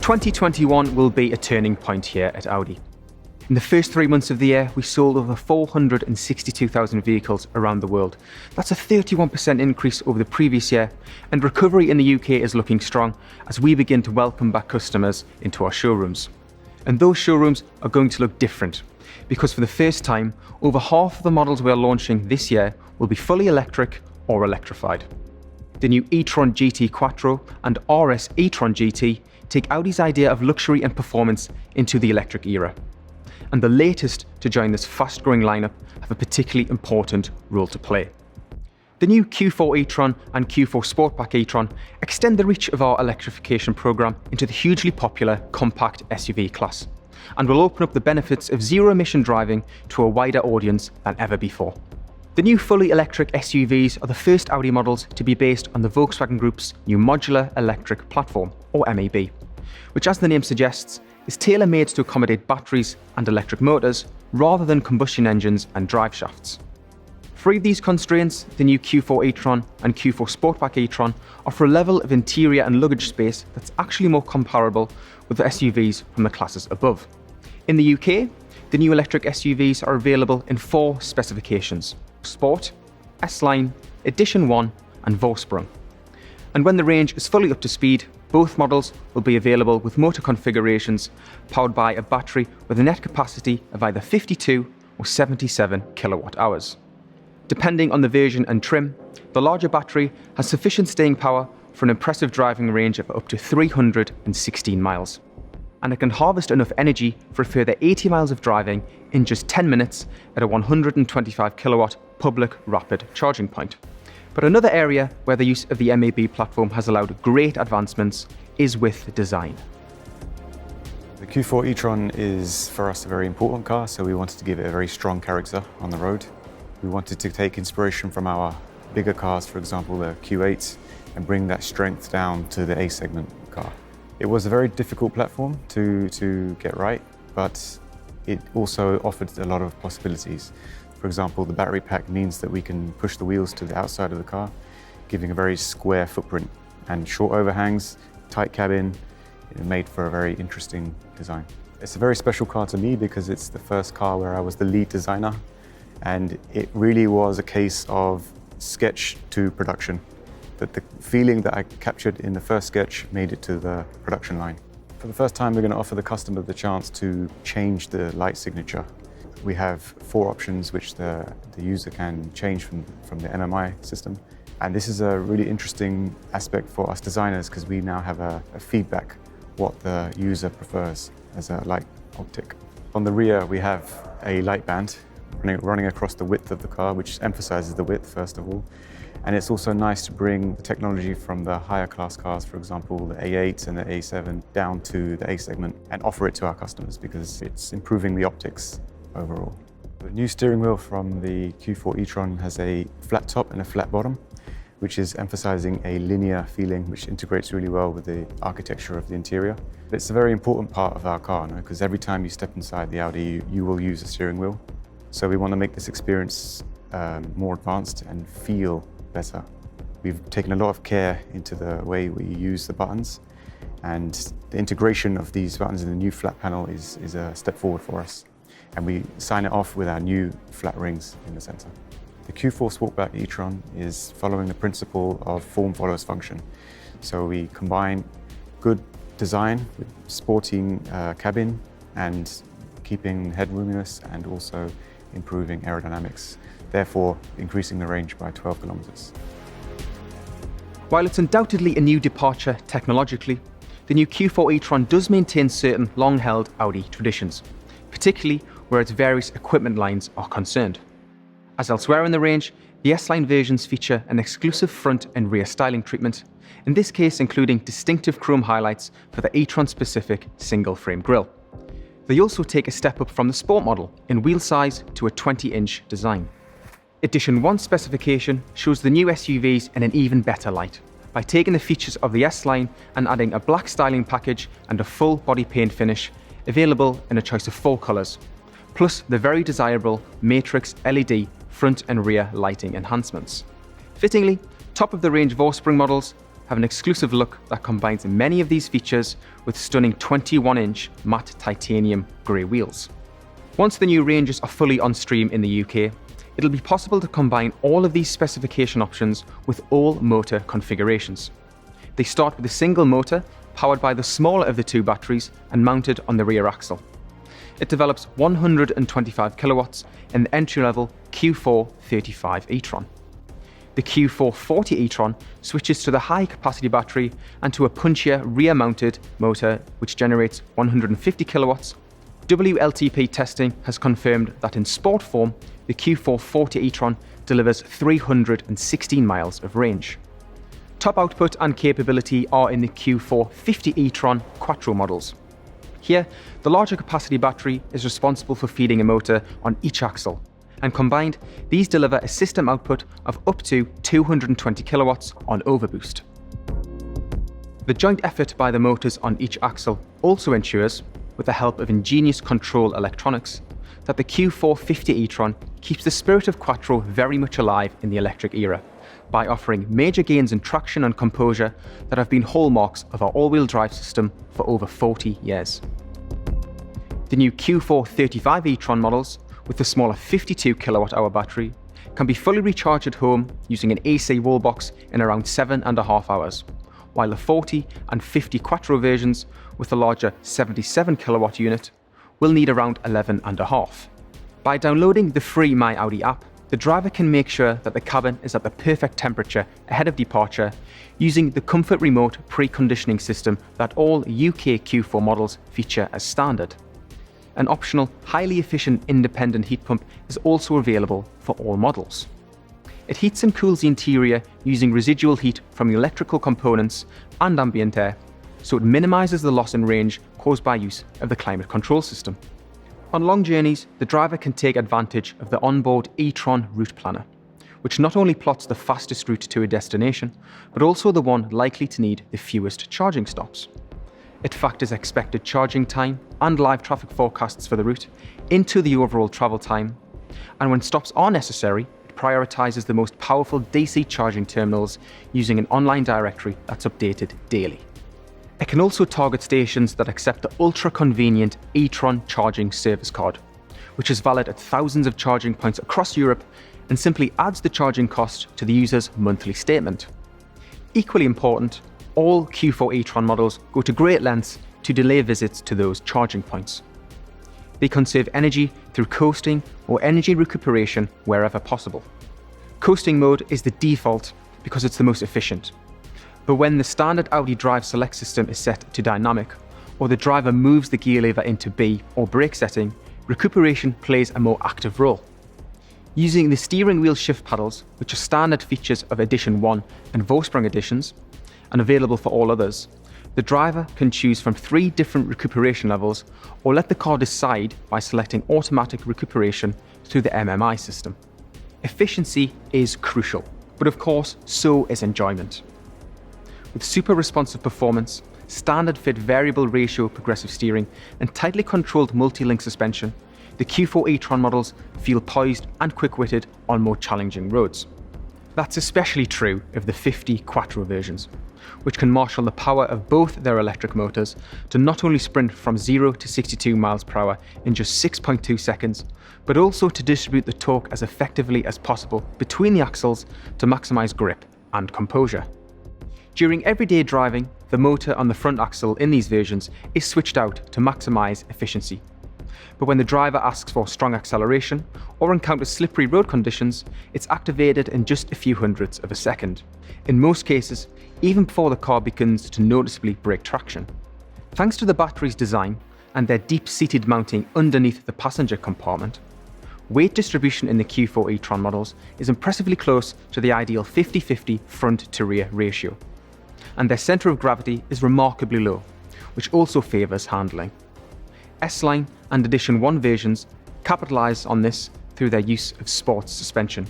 2021 will be a turning point here at Audi. In the first 3 months of the year, we sold over 462,000 vehicles around the world. That's a 31% increase over the previous year, and recovery in the UK is looking strong as we begin to welcome back customers into our showrooms. And those showrooms are going to look different, because for the first time, over half of the models we are launching this year will be fully electric or electrified. The new E-Tron GT Quattro and RS E-Tron GT take Audi's idea of luxury and performance into the electric era. And the latest to join this fast-growing lineup have a particularly important role to play. The new Q4 E-Tron and Q4 Sportback E-Tron extend the reach of our electrification program into the hugely popular compact SUV class, and will open up the benefits of zero-emission driving to a wider audience than ever before. The new fully electric SUVs are the first Audi models to be based on the Volkswagen Group's new Modular Electric Platform, or MEB, which, as the name suggests, is tailor-made to accommodate batteries and electric motors rather than combustion engines and drive shafts. Free of these constraints, the new Q4 E-Tron and Q4 Sportback E-Tron offer a level of interior and luggage space that's actually more comparable with the SUVs from the classes above. In the UK, the new electric SUVs are available in 4 specifications: Sport, S-Line, Edition 1 and Vorsprung. And when the range is fully up to speed, both models will be available with motor configurations powered by a battery with a net capacity of either 52 or 77 kilowatt hours. Depending on the version and trim, the larger battery has sufficient staying power for an impressive driving range of up to 316 miles. And it can harvest enough energy for a further 80 miles of driving in just 10 minutes at a 125 kilowatt public rapid charging point. But another area where the use of the MEB platform has allowed great advancements is with design. The Q4 e-Tron is for us a very important car, so we wanted to give it a very strong character on the road. We wanted to take inspiration from our bigger cars, for example the Q8, and bring that strength down to the A segment car. It was a very difficult platform to get right, but it also offered a lot of possibilities. For example, the battery pack means that we can push the wheels to the outside of the car, giving a very square footprint, and short overhangs, tight cabin, made for a very interesting design. It's a very special car to me because it's the first car where I was the lead designer, and it really was a case of sketch to production. That the feeling that I captured in the first sketch made it to the production line. For the first time, we're going to offer the customer the chance to change the light signature. We have 4 options which the user can change from the MMI system. And this is a really interesting aspect for us designers because we now have a feedback what the user prefers as a light optic. On the rear, we have a light band running across the width of the car, which emphasizes the width, first of all. And it's also nice to bring the technology from the higher class cars, for example, the A8 and the A7, down to the A segment and offer it to our customers because it's improving the optics overall. The new steering wheel from the Q4 e-Tron has a flat top and a flat bottom, which is emphasizing a linear feeling which integrates really well with the architecture of the interior. It's a very important part of our car because every time you step inside the Audi, you will use a steering wheel. So we want to make this experience more advanced and feel better. We've taken a lot of care into the way we use the buttons, and the integration of these buttons in the new flat panel is a step forward for us. And we sign it off with our new flat rings in the center. The Q4 Sportback e-Tron is following the principle of form follows function. So we combine good design with sporting cabin and keeping headroominess and also improving aerodynamics, therefore increasing the range by 12 kilometers. While it's undoubtedly a new departure technologically, the new Q4 e-Tron does maintain certain long-held Audi traditions, particularly where its various equipment lines are concerned. As elsewhere in the range, the S-Line versions feature an exclusive front and rear styling treatment, in this case including distinctive chrome highlights for the e-Tron-specific single-frame grille. They also take a step up from the Sport model in wheel size to a 20-inch design. Edition 1 specification shows the new SUVs in an even better light by taking the features of the S-Line and adding a black styling package and a full body paint finish available in a choice of 4 colours, plus the very desirable Matrix LED front and rear lighting enhancements. Fittingly, top-of-the-range Vorsprung models have an exclusive look that combines many of these features with stunning 21-inch matte titanium grey wheels. Once the new ranges are fully on stream in the UK, it'll be possible to combine all of these specification options with all motor configurations. They start with a single motor powered by the smaller of the two batteries and mounted on the rear axle. It develops 125 kilowatts in the entry-level Q4 35 E-Tron. The Q4 40 E-Tron switches to the high-capacity battery and to a punchier rear-mounted motor which generates 150 kilowatts. WLTP testing has confirmed that in sport form, the Q4 40 E-Tron delivers 316 miles of range. Top output and capability are in the Q4 50 E-Tron Quattro models. Here, the larger capacity battery is responsible for feeding a motor on each axle, and combined, these deliver a system output of up to 220 kilowatts on overboost. The joint effort by the motors on each axle also ensures, with the help of ingenious control electronics, that the Q4 50 E-Tron keeps the spirit of Quattro very much alive in the electric era, by offering major gains in traction and composure that have been hallmarks of our all-wheel drive system for over 40 years. The new Q4 35 E-Tron models, with the smaller 52 kilowatt-hour battery, can be fully recharged at home using an AC wall box in around 7.5 hours, while the 40 and 50 Quattro versions, with the larger 77 kilowatt unit, will need around 11.5. By downloading the free My Audi app, the driver can make sure that the cabin is at the perfect temperature ahead of departure using the Comfort Remote preconditioning system that all UK Q4 models feature as standard. An optional, highly efficient independent heat pump is also available for all models. It heats and cools the interior using residual heat from the electrical components and ambient air, so it minimises the loss in range caused by use of the climate control system. On long journeys, the driver can take advantage of the onboard E-Tron route planner, which not only plots the fastest route to a destination, but also the one likely to need the fewest charging stops. It factors expected charging time and live traffic forecasts for the route into the overall travel time, and when stops are necessary, it prioritises the most powerful DC charging terminals using an online directory that's updated daily. It can also target stations that accept the ultra-convenient E-Tron charging service card, which is valid at thousands of charging points across Europe and simply adds the charging cost to the user's monthly statement. Equally important, all Q4 E-Tron models go to great lengths to delay visits to those charging points. They conserve energy through coasting or energy recuperation wherever possible. Coasting mode is the default because it's the most efficient. But when the standard Audi Drive Select system is set to dynamic, or the driver moves the gear lever into B or brake setting, recuperation plays a more active role. Using the steering wheel shift paddles, which are standard features of Edition 1 and Vorsprung editions, and available for all others, the driver can choose from 3 different recuperation levels or let the car decide by selecting automatic recuperation through the MMI system. Efficiency is crucial, but of course, so is enjoyment. With super responsive performance, standard fit variable ratio progressive steering, and tightly controlled multi-link suspension, the Q4 E-Tron models feel poised and quick-witted on more challenging roads. That's especially true of the 50 Quattro versions, which can marshal the power of both their electric motors to not only sprint from 0 to 62 miles per hour in just 6.2 seconds, but also to distribute the torque as effectively as possible between the axles to maximise grip and composure. During everyday driving, the motor on the front axle in these versions is switched out to maximise efficiency. But when the driver asks for strong acceleration or encounters slippery road conditions, it's activated in just a few hundredths of a second. In most cases, even before the car begins to noticeably break traction. Thanks to the battery's design and their deep-seated mounting underneath the passenger compartment, weight distribution in the Q4 E-Tron models is impressively close to the ideal 50-50 front-to-rear ratio. And their centre of gravity is remarkably low, which also favours handling. S-Line and Edition 1 versions capitalise on this through their use of sports suspension,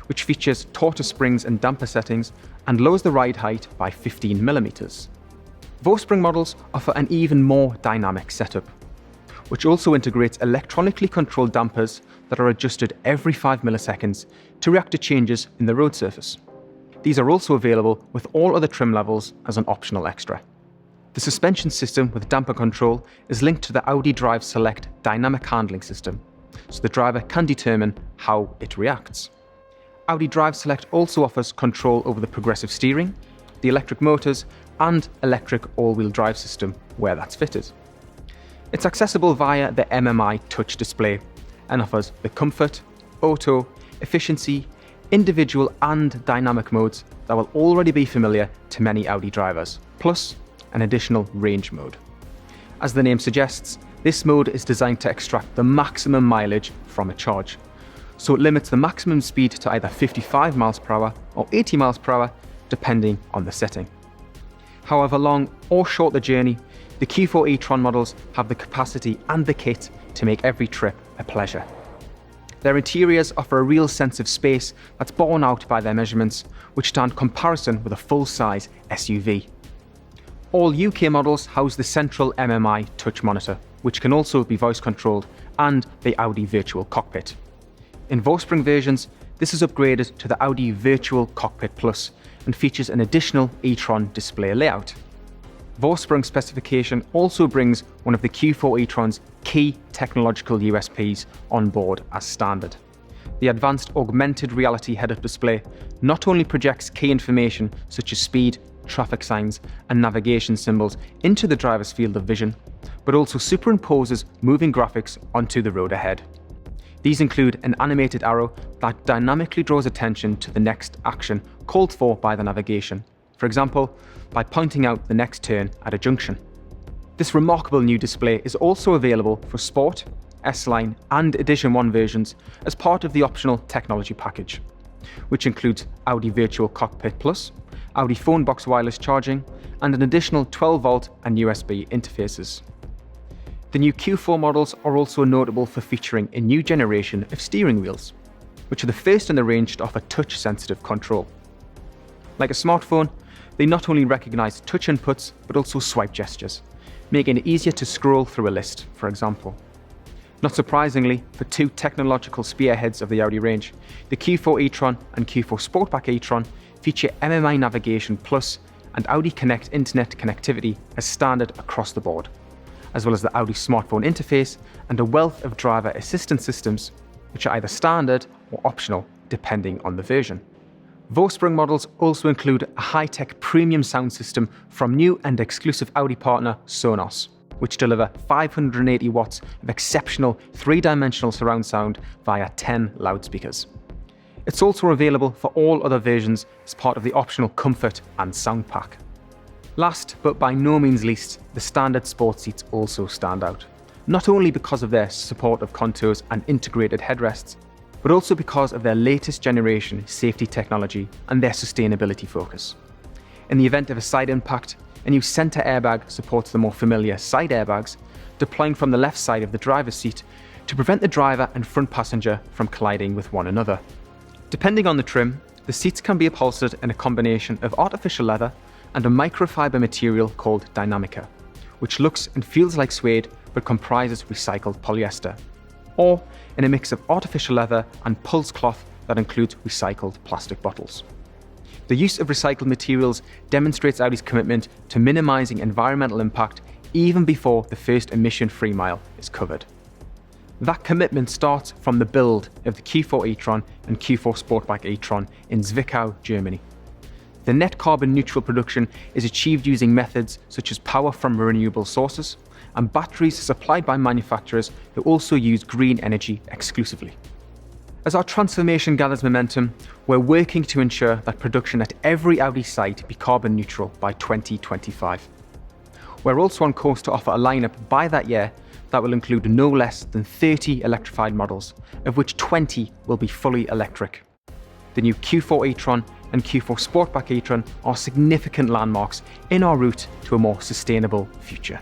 which features taut springs and damper settings and lowers the ride height by 15mm. Vorsprung models offer an even more dynamic setup, which also integrates electronically controlled dampers that are adjusted every 5 milliseconds to react to changes in the road surface. These are also available with all other trim levels as an optional extra. The suspension system with damper control is linked to the Audi Drive Select dynamic handling system, so the driver can determine how it reacts. Audi Drive Select also offers control over the progressive steering, the electric motors, and electric all-wheel drive system where that's fitted. It's accessible via the MMI touch display and offers the comfort, auto, efficiency, individual and dynamic modes that will already be familiar to many Audi drivers, plus an additional range mode. As the name suggests, this mode is designed to extract the maximum mileage from a charge, so it limits the maximum speed to either 55 miles per hour or 80 miles per hour, depending on the setting. However long or short the journey, the Q4 E-Tron models have the capacity and the kit to make every trip a pleasure. Their interiors offer a real sense of space that's borne out by their measurements, which stand comparison with a full-size SUV. All UK models house the central MMI touch monitor, which can also be voice controlled, and the Audi Virtual Cockpit. In Vospring versions, this is upgraded to the Audi Virtual Cockpit Plus and features an additional E-Tron display layout. Vospring specification also brings one of the Q4 E-Tron's key technological USPs on board as standard. The advanced Augmented Reality head-up display not only projects key information such as speed, traffic signs, and navigation symbols into the driver's field of vision, but also superimposes moving graphics onto the road ahead. These include an animated arrow that dynamically draws attention to the next action called for by the navigation, for example, by pointing out the next turn at a junction. This remarkable new display is also available for Sport, S-Line and Edition 1 versions as part of the optional technology package, which includes Audi Virtual Cockpit Plus, Audi Phone Box wireless charging, and an additional 12-volt and USB interfaces. The new Q4 models are also notable for featuring a new generation of steering wheels, which are the first in the range to offer touch-sensitive control. Like a smartphone, they not only recognise touch inputs, but also swipe gestures, making it easier to scroll through a list, for example. Not surprisingly, for two technological spearheads of the Audi range, the Q4 e-tron and Q4 Sportback e-tron feature MMI Navigation Plus and Audi Connect Internet connectivity as standard across the board, as well as the Audi smartphone interface and a wealth of driver assistance systems, which are either standard or optional, depending on the version. Vospring models also include a high-tech premium sound system from new and exclusive Audi partner Sonos, which deliver 580 watts of exceptional three-dimensional surround sound via 10 loudspeakers. It's also available for all other versions as part of the optional comfort and sound pack. Last, but by no means least, the standard sport seats also stand out, not only because of their supportive contours and integrated headrests, but also because of their latest generation safety technology and their sustainability focus. In the event of a side impact, a new centre airbag supports the more familiar side airbags, deploying from the left side of the driver's seat to prevent the driver and front passenger from colliding with one another. Depending on the trim, the seats can be upholstered in a combination of artificial leather and a microfiber material called Dynamica, which looks and feels like suede but comprises recycled polyester, or in a mix of artificial leather and pulse cloth that includes recycled plastic bottles. The use of recycled materials demonstrates Audi's commitment to minimising environmental impact even before the first emission-free mile is covered. That commitment starts from the build of the Q4 e-tron and Q4 Sportback e-tron in Zwickau, Germany. The net carbon neutral production is achieved using methods such as power from renewable sources and batteries supplied by manufacturers who also use green energy exclusively. As our transformation gathers momentum, we're working to ensure that production at every Audi site be carbon neutral by 2025. We're also on course to offer a lineup by that year that will include no less than 30 electrified models, of which 20 will be fully electric. The new Q4 e-tron and Q4 Sportback e-tron are significant landmarks in our route to a more sustainable future.